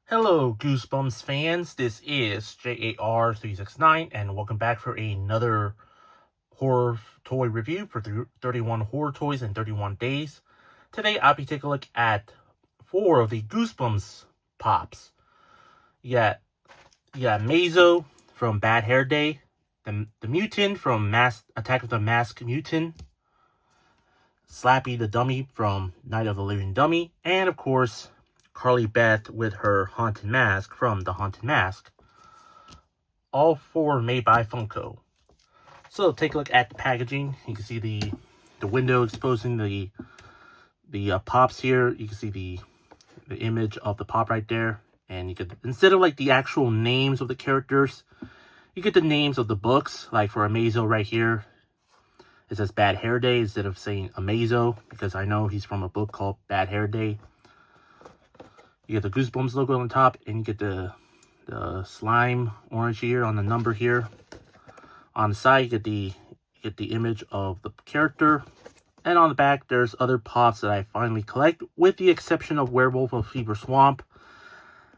Hello, Goosebumps fans. This is J.A.R. 369, and welcome back for another horror toy review for 31 horror toys in 31 days. Today, I'll be taking a look at 4 of the Goosebumps pops. Yeah, Amaz-O from Bad Hair Day, the Mutant from Attack of the Masked Mutant, Slappy the Dummy from Night of the Living Dummy, and of course, Carly Beth with her haunted mask from The Haunted Mask. All 4 made by Funko. So take a look at the packaging. You can see the window exposing the pops here. You can see the image of the pop right there. And you could, instead of like the actual names of the characters, you get the names of the books. Like for Amaz-O right here, it says Bad Hair Day instead of saying Amaz-O, because I know he's from a book called Bad Hair Day. You get the Goosebumps logo on the top, and you get the slime orange here on the number here. On the side, you get the image of the character. And on the back, there's other pops that I finally collect, with the exception of Werewolf of Fever Swamp.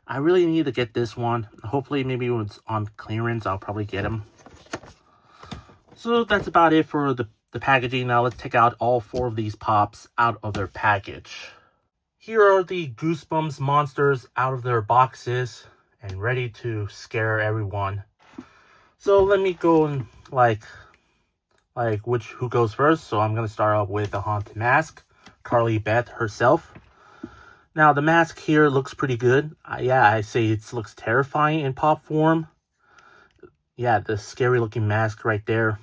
I really need to get this one. Hopefully, maybe when it's on clearance, I'll probably get him. So that's about it for the packaging. Now let's take out all 4 of these pops out of their package. Here are the Goosebumps monsters out of their boxes and ready to scare everyone. So let me go and who goes first. So I'm gonna start off with the Haunted Mask, Carly Beth herself. Now the mask here looks pretty good. I say it looks terrifying in pop form. Yeah, the scary looking mask right there.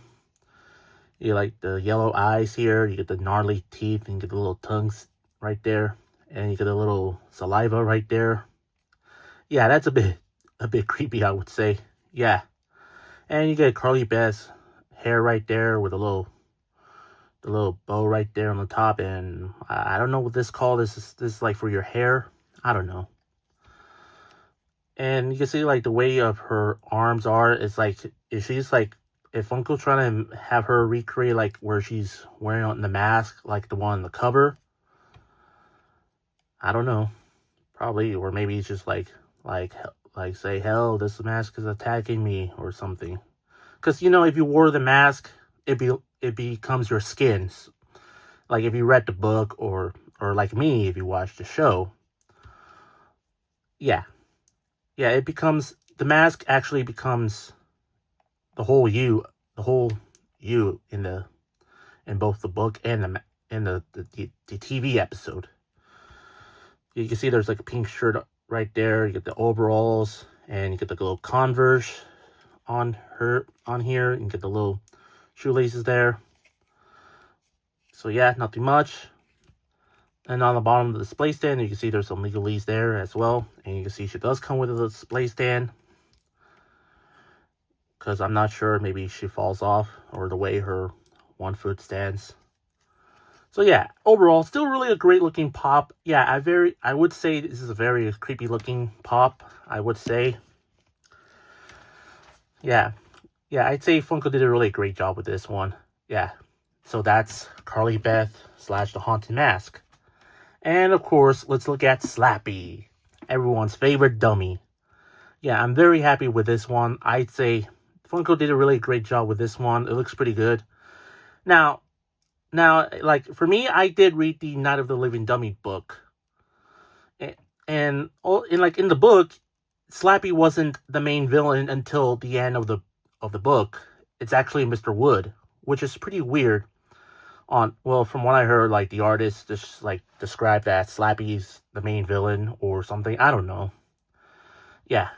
You like the yellow eyes here. You get the gnarly teeth, and you get the little tongues right there, and you get a little saliva right there. Yeah, that's a bit creepy, I would say. Yeah. And you get Carly Beth's hair right there with the little bow right there on the top. And I don't know what this called. This is like for your hair. I don't know. And you can see like the way of her arms are. It's like, if Funko's trying to have her recreate like where she's wearing the mask, like the one on the cover. I don't know. Probably. Or maybe it's just like say, hell, this mask is attacking me or something. Because, you know, if you wore the mask, it becomes your skin. Like if you read the book, or like me, if you watched the show. Yeah, it becomes, the mask actually becomes the whole you in both the book and the TV episode. You can see there's like a pink shirt right there. You get the overalls, and you get the little Converse on here. You get the little shoelaces there. So yeah, nothing much. And on the bottom of the display stand, you can see there's some legalese there as well. And you can see she does come with a display stand, because I'm not sure, maybe she falls off, or the way her 1 foot stands. So yeah, overall, still really a great looking pop. Yeah, I would say this is a very creepy looking pop, I would say. Yeah, I'd say Funko did a really great job with this one. Yeah, so that's Carly Beth / the Haunted Mask. And of course, let's look at Slappy, everyone's favorite dummy. Yeah, I'm very happy with this one. I'd say Funko did a really great job with this one. It looks pretty good. Now, like, for me, I did read the Night of the Living Dummy book. And in the book, Slappy wasn't the main villain until the end of the book. It's actually Mr. Wood, which is pretty weird. Well, from what I heard, like, the artist just like described that Slappy's the main villain or something. I don't know. Yeah,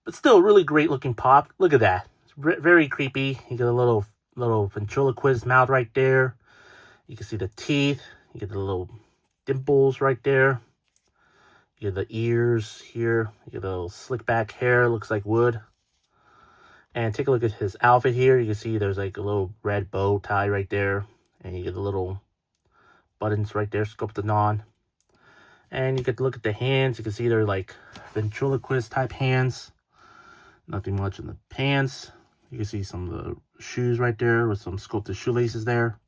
but still, really great looking pop. Look at that. It's very creepy. You get a little ventriloquist mouth right there. You can see the teeth. You get the little dimples right there. You get the ears here. You get the little slick back hair. Looks like wood. And take a look at his outfit here. You can see there's like a little red bow tie right there. And you get the little buttons right there sculpted on. And you get to look at the hands. You can see they're like ventriloquist type hands. Nothing much in the pants. You can see some of the shoes right there with some sculpted shoelaces there.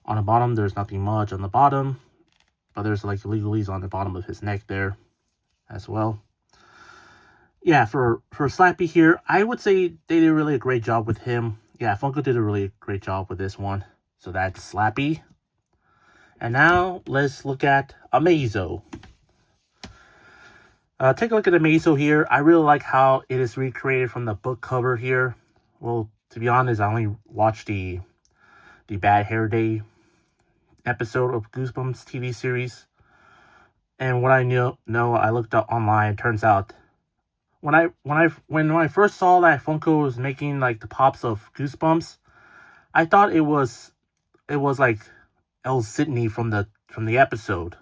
On the bottom, there's nothing much on the bottom, but there's like legalese on the bottom of his neck there as well. Yeah, for Slappy here, I would say they did really a great job with him. Yeah, Funko did a really great job with this one. So that's Slappy. And now let's look at Amaz-O. Take a look at Amaz-O here. I really like how it is recreated from the book cover here. Well, to be honest, I only watched the Bad Hair Day episode of Goosebumps TV series. And what I know, I looked up online. It turns out when I first saw that Funko was making like the pops of Goosebumps, I thought it was like El Sydney from the episode.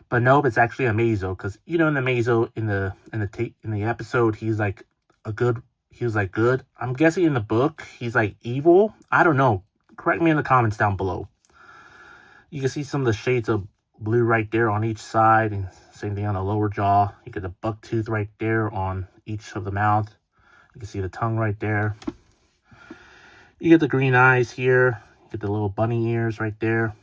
But nope, it's actually Amaz-O, because in the Amaz-O in the episode he was like good. I'm guessing in the book he's like evil. I don't know. Correct me in the comments down below. You can see some of the shades of blue right there on each side, and same thing on the lower jaw. You get the buck tooth right there on each of the mouth. You can see the tongue right there. You get the green eyes here. You get the little bunny ears right there.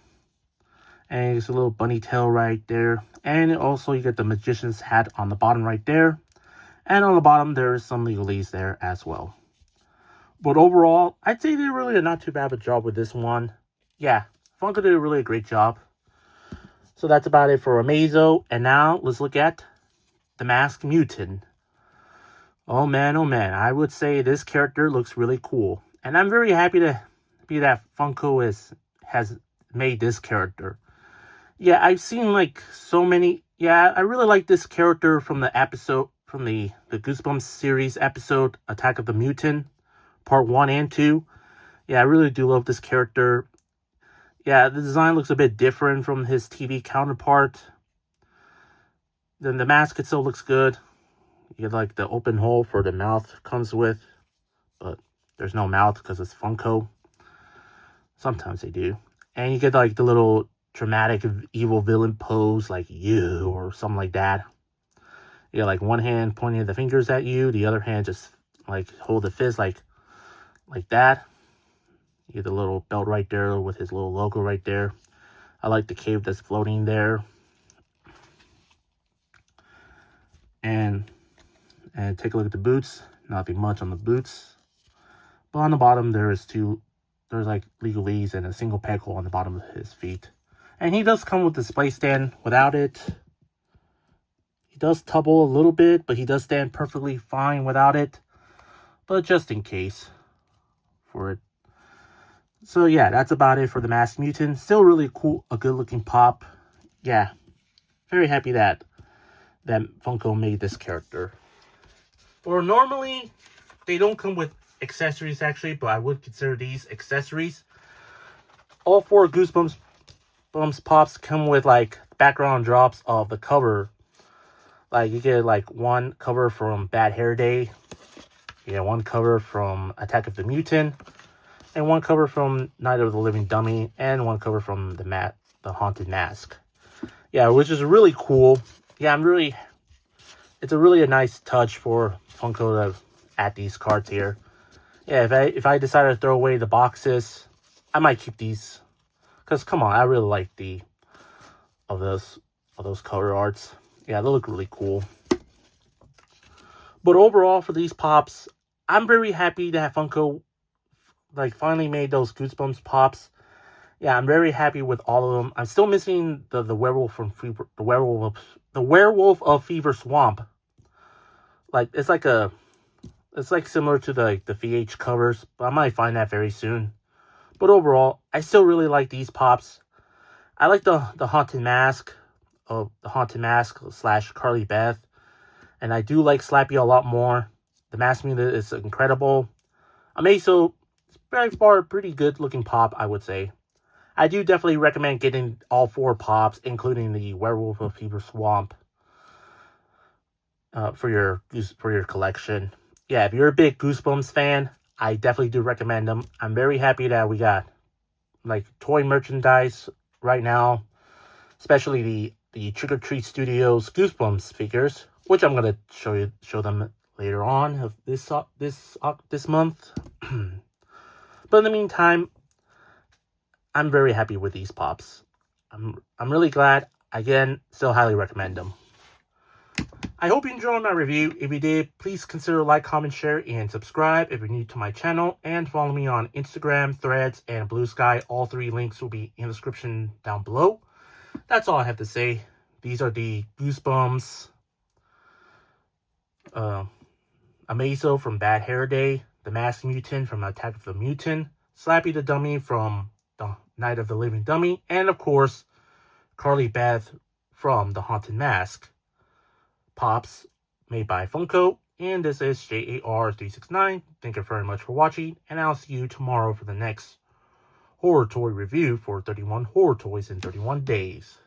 And it's a little bunny tail right there. And also you get the magician's hat on the bottom right there. And on the bottom there's some legalese there as well. But overall, I'd say they really did not too bad of a job with this one. Yeah, Funko did really a great job. So that's about it for Amaz-O. And now let's look at the Masked Mutant. Oh man, I would say this character looks really cool. And I'm very happy to be that Funko has made this character. Yeah, I've seen like so many. Yeah, I really like this character from the episode, from the Goosebumps series episode, Attack of the Mutant, part 1 and 2. Yeah, I really do love this character. Yeah, the design looks a bit different from his TV counterpart. Then the mask itself looks good. You get like the open hole for the mouth comes with, but there's no mouth because it's Funko. Sometimes they do. And you get like the little dramatic evil villain pose, like you or something like that. You got like one hand pointing the fingers at you, the other hand just like hold the fist like that. You get the little belt right there with his little logo right there. I like the cave that's floating there. And take a look at the boots. Nothing much on the boots. But on the bottom there's like legalese and a single peg hole on the bottom of his feet. And he does come with a display stand. Without it, he does tumble a little bit, but he does stand perfectly fine without it. But just in case for it. So yeah, that's about it for the Masked Mutant. Still really cool, a good looking pop. Yeah, very happy that Funko made this character. Or normally, they don't come with accessories actually, but I would consider these accessories. All 4 Goosebumps pops come with like background drops of the cover. Like you get like one cover from Bad Hair Day. You get one cover from Attack of the Mutant. And one cover from Night of the Living Dummy. And one cover from the Haunted Mask. Yeah, which is really cool. Yeah, it's a really nice touch for Funko to add these cards here. Yeah, if I decide to throw away the boxes, I might keep these. Because come on, I really like those cover arts. Yeah, they look really cool. But overall, for these pops, I'm very happy that Funko like finally made those Goosebumps pops. Yeah, I'm very happy with all of them. I'm still missing the werewolf from the werewolf of Fever Swamp. Like it's like similar to the VH covers, but I might find that very soon. But overall, I still really like these pops. I like the Haunted Mask / Carly Beth. And I do like Slappy a lot more. The Masked Mutant is incredible. Amaz-O is by far a pretty good looking pop, I would say. I do definitely recommend getting all 4 pops, including the Werewolf of Fever Swamp, for your collection. Yeah, if you're a big Goosebumps fan, I definitely do recommend them. I'm very happy that we got like toy merchandise right now, especially the Trick or Treat Studios Goosebumps figures, which I'm gonna show them later on of this month. But in the meantime, I'm very happy with these pops. I'm really glad. Again, still highly recommend them. I hope you enjoyed my review. If you did, please consider like, comment, share, and subscribe if you're new to my channel. And follow me on Instagram, Threads, and Blue Sky. All 3 links will be in the description down below. That's all I have to say. These are the Goosebumps Amaz-O from Bad Hair Day, the Masked Mutant from Attack of the Mutant, Slappy the Dummy from the Night of the Living Dummy, and of course, Carly Beth from the Haunted Mask. Pops made by Funko, and this is J.A.R. 369. Thank you very much for watching, and I'll see you tomorrow for the next horror toy review for 31 horror toys in 31 days.